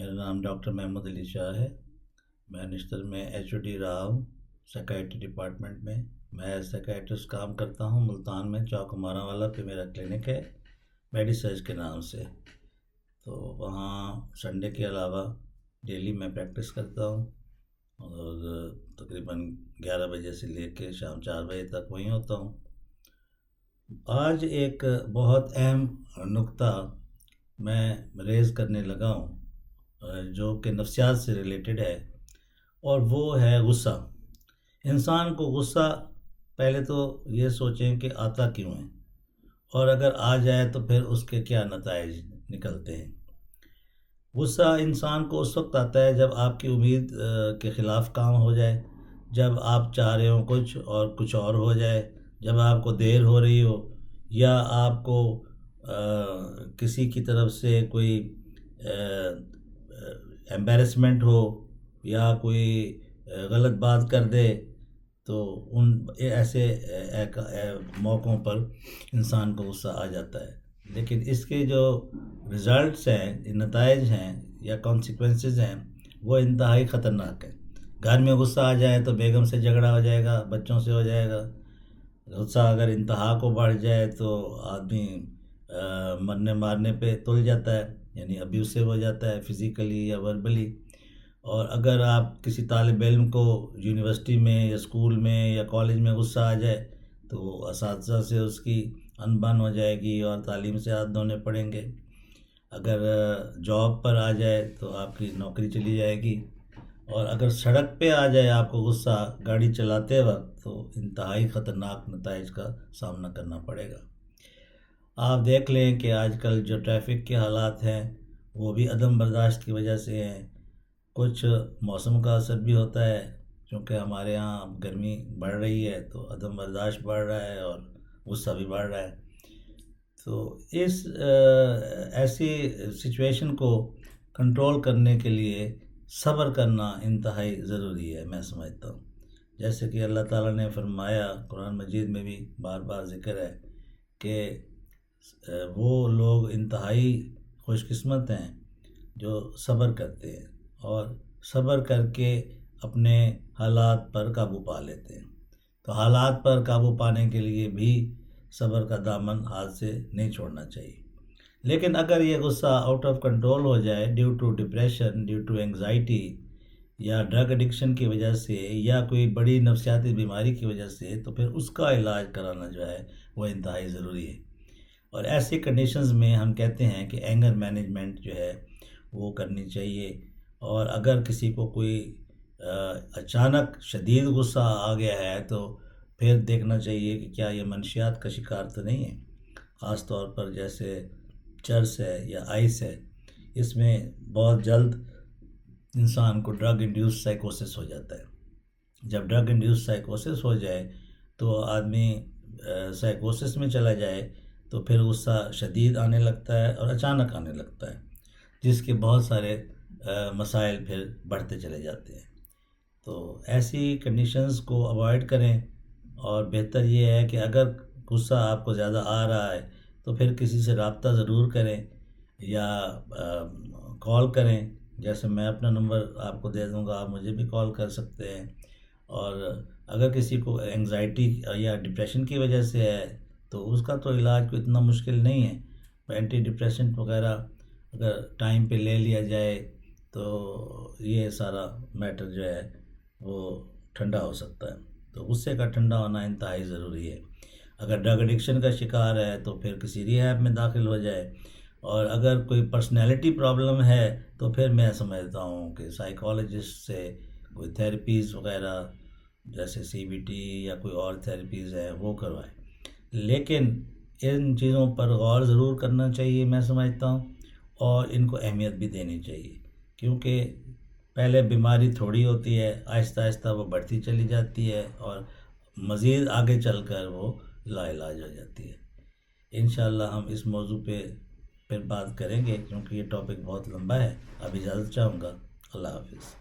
میرا نام ڈاکٹر محمد علی شاہ ہے۔ میں نشتر میں HOD رہا ہوں سیکائٹری ڈپارٹمنٹ میں۔ میں ایز سیکائٹرسٹ کام کرتا ہوں ملتان میں، چوک ہمارا والا پہ میرا کلینک ہے میڈی سرچ کے نام سے۔ تو وہاں سنڈے کے علاوہ ڈیلی میں پریکٹس کرتا ہوں اور تقریباً 11 بجے سے لے کے شام 4 بجے تک وہیں ہوتا ہوں۔ آج ایک بہت اہم نکتہ میں ریز کرنے لگا ہوں جو کہ نفسیات سے ریلیٹڈ ہے، اور وہ ہے غصہ۔ انسان کو غصہ پہلے تو یہ سوچیں کہ آتا کیوں ہے، اور اگر آ جائے تو پھر اس کے کیا نتائج نکلتے ہیں۔ غصہ انسان کو اس وقت آتا ہے جب آپ کی امید کے خلاف کام ہو جائے، جب آپ چاہ رہے ہوں کچھ اور ہو جائے، جب آپ کو دیر ہو رہی ہو، یا آپ کو کسی کی طرف سے کوئی ایمبیرسمنٹ ہو یا کوئی غلط بات کر دے، تو ان ایسے موقعوں پر انسان کو غصہ آ جاتا ہے۔ لیکن اس کے جو رزلٹس ہیں، نتائج ہیں یا کانسیکوینسز ہیں، وہ انتہائی خطرناک ہیں۔ گھر میں غصہ آ جائے تو بیگم سے جھگڑا ہو جائے گا، بچوں سے ہو جائے گا۔ غصہ اگر انتہا کو بڑھ جائے تو آدمی مرنے مارنے پہ تل جاتا ہے، یعنی ابیوسو ہو جاتا ہے فزیکلی یا وربلی۔ اور اگر آپ کسی طالب علم کو یونیورسٹی میں یا اسکول میں یا کالج میں غصہ آ جائے تو اساتذہ سے اس کی انبن ہو جائے گی اور تعلیم سے ہاتھ دھونے پڑیں گے۔ اگر جاب پر آ جائے تو آپ کی نوکری چلی جائے گی، اور اگر سڑک پہ آ جائے آپ کو غصہ گاڑی چلاتے وقت تو انتہائی خطرناک نتائج کا سامنا کرنا پڑے گا۔ آپ دیکھ لیں کہ آج کل جو ٹریفک کے حالات ہیں وہ بھی عدم برداشت کی وجہ سے ہیں۔ کچھ موسم کا اثر بھی ہوتا ہے، کیونکہ ہمارے ہاں گرمی بڑھ رہی ہے تو عدم برداشت بڑھ رہا ہے اور غصہ بھی بڑھ رہا ہے۔ تو اس ایسی سچویشن کو کنٹرول کرنے کے لیے صبر کرنا انتہائی ضروری ہے، میں سمجھتا ہوں۔ جیسے کہ اللہ تعالیٰ نے فرمایا، قرآن مجید میں بھی بار بار ذکر ہے کہ وہ لوگ انتہائی خوش قسمت ہیں جو صبر کرتے ہیں اور صبر کر کے اپنے حالات پر قابو پا لیتے ہیں۔ تو حالات پر قابو پانے کے لیے بھی صبر کا دامن ہاتھ سے نہیں چھوڑنا چاہیے۔ لیکن اگر یہ غصہ آؤٹ آف کنٹرول ہو جائے due to depression, due to anxiety یا ڈرگ ایڈکشن کی وجہ سے یا کوئی بڑی نفسیاتی بیماری کی وجہ سے، تو پھر اس کا علاج کرانا جو ہے وہ انتہائی ضروری ہے۔ اور ایسی کنڈیشنز میں ہم کہتے ہیں کہ اینگر مینجمنٹ جو ہے وہ کرنی چاہیے۔ اور اگر کسی کو کوئی اچانک شدید غصہ آ گیا ہے تو پھر دیکھنا چاہیے کہ کیا یہ منشیات کا شکار تو نہیں ہے، خاص طور پر جیسے چرس ہے یا آئس ہے۔ اس میں بہت جلد انسان کو ڈرگ انڈیوس سائیکوسس ہو جاتا ہے۔ جب ڈرگ انڈیوس سائیکوسس ہو جائے تو آدمی سائیکوسس میں چلا جائے تو پھر غصہ شدید آنے لگتا ہے اور اچانک آنے لگتا ہے، جس کے بہت سارے مسائل پھر بڑھتے چلے جاتے ہیں۔ تو ایسی کنڈیشنز کو اوائڈ کریں، اور بہتر یہ ہے کہ اگر غصہ آپ کو زیادہ آ رہا ہے تو پھر کسی سے رابطہ ضرور کریں یا کال کریں۔ جیسے میں اپنا نمبر آپ کو دے دوں گا، آپ مجھے بھی کال کر سکتے ہیں۔ اور اگر کسی کو انگزائٹی یا ڈپریشن کی وجہ سے ہے تو اس کا تو علاج کوئی اتنا مشکل نہیں ہے۔ اینٹی ڈپریشنٹ وغیرہ اگر ٹائم پہ لے لیا جائے تو یہ سارا میٹر جو ہے وہ ٹھنڈا ہو سکتا ہے۔ تو غصے کا ٹھنڈا ہونا انتہائی ضروری ہے۔ اگر ڈرگ ایڈکشن کا شکار ہے تو پھر کسی ریہیب میں داخل ہو جائے، اور اگر کوئی پرسنالٹی پرابلم ہے تو پھر میں سمجھتا ہوں کہ سائیکالوجسٹ سے کوئی تھیراپیز وغیرہ جیسے CBT یا کوئی اور تھیراپیز ہے وہ کروائے۔ لیکن ان چیزوں پر غور ضرور کرنا چاہیے، میں سمجھتا ہوں، اور ان کو اہمیت بھی دینی چاہیے، کیونکہ پہلے بیماری تھوڑی ہوتی ہے، آہستہ آہستہ وہ بڑھتی چلی جاتی ہے اور مزید آگے چل کر وہ لا علاج ہو جاتی ہے۔ انشاءاللہ ہم اس موضوع پہ پھر بات کریں گے، کیونکہ یہ ٹاپک بہت لمبا ہے۔ اب اجازت چاہوں گا۔ اللہ حافظ۔